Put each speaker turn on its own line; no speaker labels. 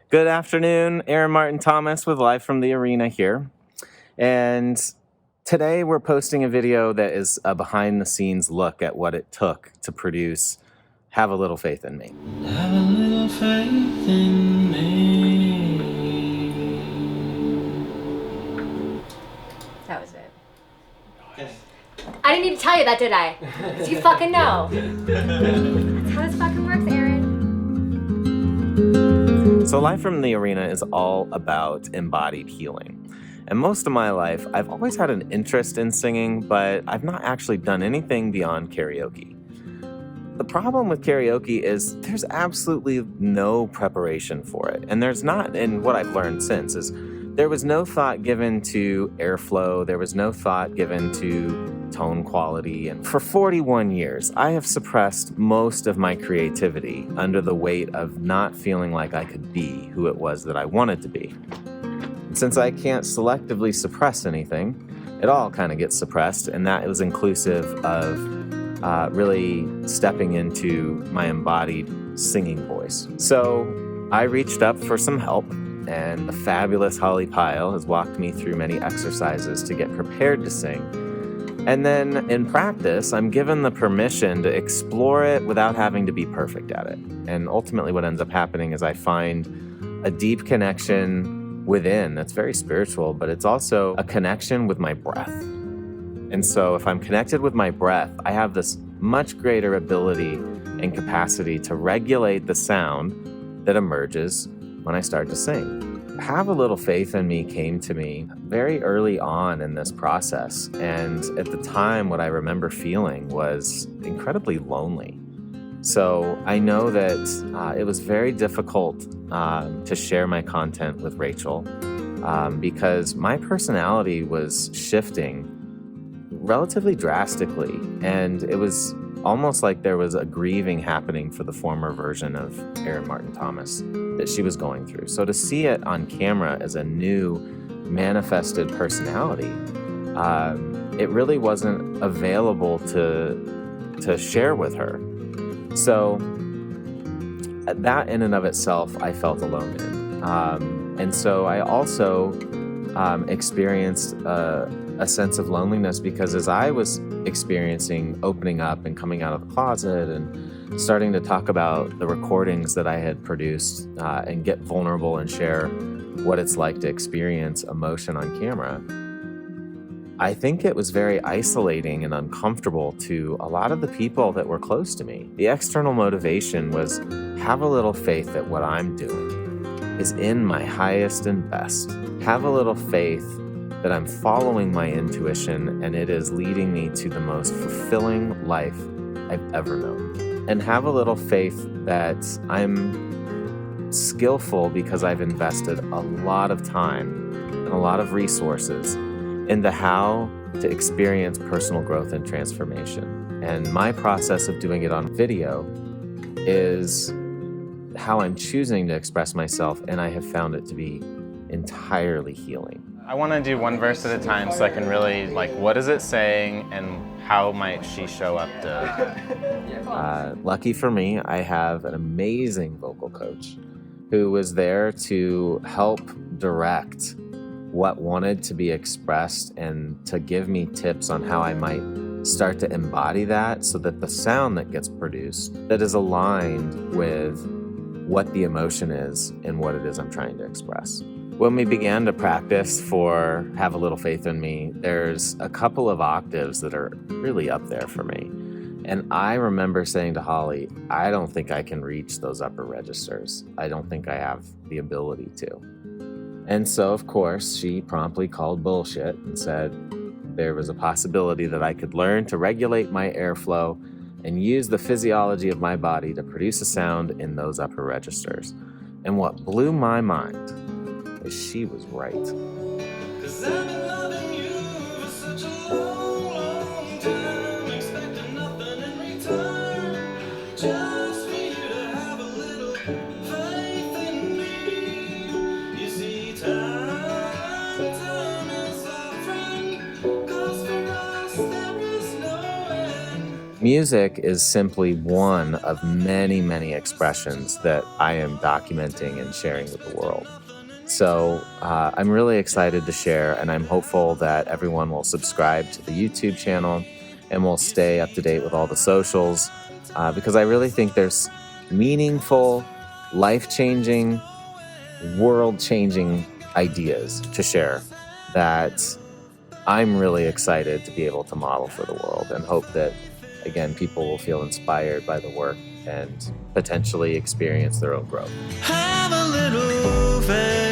Good afternoon, Aaron Martin Thomas with Live from the Arena here. And today we're posting a video that is a behind the scenes look at what it took to produce Have a Little Faith in Me.
Have a little faith in me.
That was it. I didn't need to tell you that, did I? 'Cause you fucking know. That's how this fucking works, Aaron.
So Live from the Arena is all about embodied healing. And most of my life, I've always had an interest in singing, but I've not actually done anything beyond karaoke. The problem with karaoke is there's absolutely no preparation for it. And there's not, and what I've learned since is there was no thought given to airflow. There was no thought given to tone quality. And for 41 years, I have suppressed most of my creativity under the weight of not feeling like I could be who it was that I wanted to be. Since I can't selectively suppress anything, it all kind of gets suppressed. And that was inclusive of really stepping into my embodied singing voice. So I reached up for some help, and the fabulous Holly Pyle has walked me through many exercises to get prepared to sing. And then in practice, I'm given the permission to explore it without having to be perfect at it. And ultimately what ends up happening is I find a deep connection within that's very spiritual, but it's also a connection with my breath. And so if I'm connected with my breath, I have this much greater ability and capacity to regulate the sound that emerges when I start to sing. Have a Little Faith in Me came to me very early on in this process. And at the time, what I remember feeling was incredibly lonely. So I know that it was very difficult to share my content with Rachel because my personality was shifting relatively drastically, and it was almost like there was a grieving happening for the former version of Aaron Martin Thomas that she was going through. So to see it on camera as a new manifested personality, it really wasn't available to share with her. So that in and of itself, I felt alone in. And so I also experienced a sense of loneliness because as I was experiencing opening up and coming out of the closet and starting to talk about the recordings that I had produced and get vulnerable and share what it's like to experience emotion on camera, I think it was very isolating and uncomfortable to a lot of the people that were close to me. The external motivation was have a little faith that what I'm doing is in my highest and best. Have a little faith that I'm following my intuition and it is leading me to the most fulfilling life I've ever known. And have a little faith that I'm skillful because I've invested a lot of time and a lot of resources into how to experience personal growth and transformation. And my process of doing it on video is how I'm choosing to express myself, and I have found it to be entirely healing.
I want to do one verse at a time so I can really, what is it saying and how might she show up to...
Lucky for me, I have an amazing vocal coach who was there to help direct what wanted to be expressed and to give me tips on how I might start to embody that so that the sound that gets produced that is aligned with what the emotion is and what it is I'm trying to express. When we began to practice for Have a Little Faith in Me, there's a couple of octaves that are really up there for me. And I remember saying to Holly, I don't think I can reach those upper registers. I don't think I have the ability to. And so, of course, she promptly called bullshit and said there was a possibility that I could learn to regulate my airflow and use the physiology of my body to produce a sound in those upper registers. And what blew my mind is she was right.
'Cause I've been loving you for such a long time, expecting nothing in return, just for you to have a little faith in me. You see, time is our friend, 'cause for us there is no end.
Music is simply one of many, many expressions that I am documenting and sharing with the world. So I'm really excited to share, and I'm hopeful that everyone will subscribe to the YouTube channel and will stay up to date with all the socials, because I really think there's meaningful, life-changing, world-changing ideas to share that I'm really excited to be able to model for the world, and hope that, again, people will feel inspired by the work and potentially experience their own growth.
Have a little faith.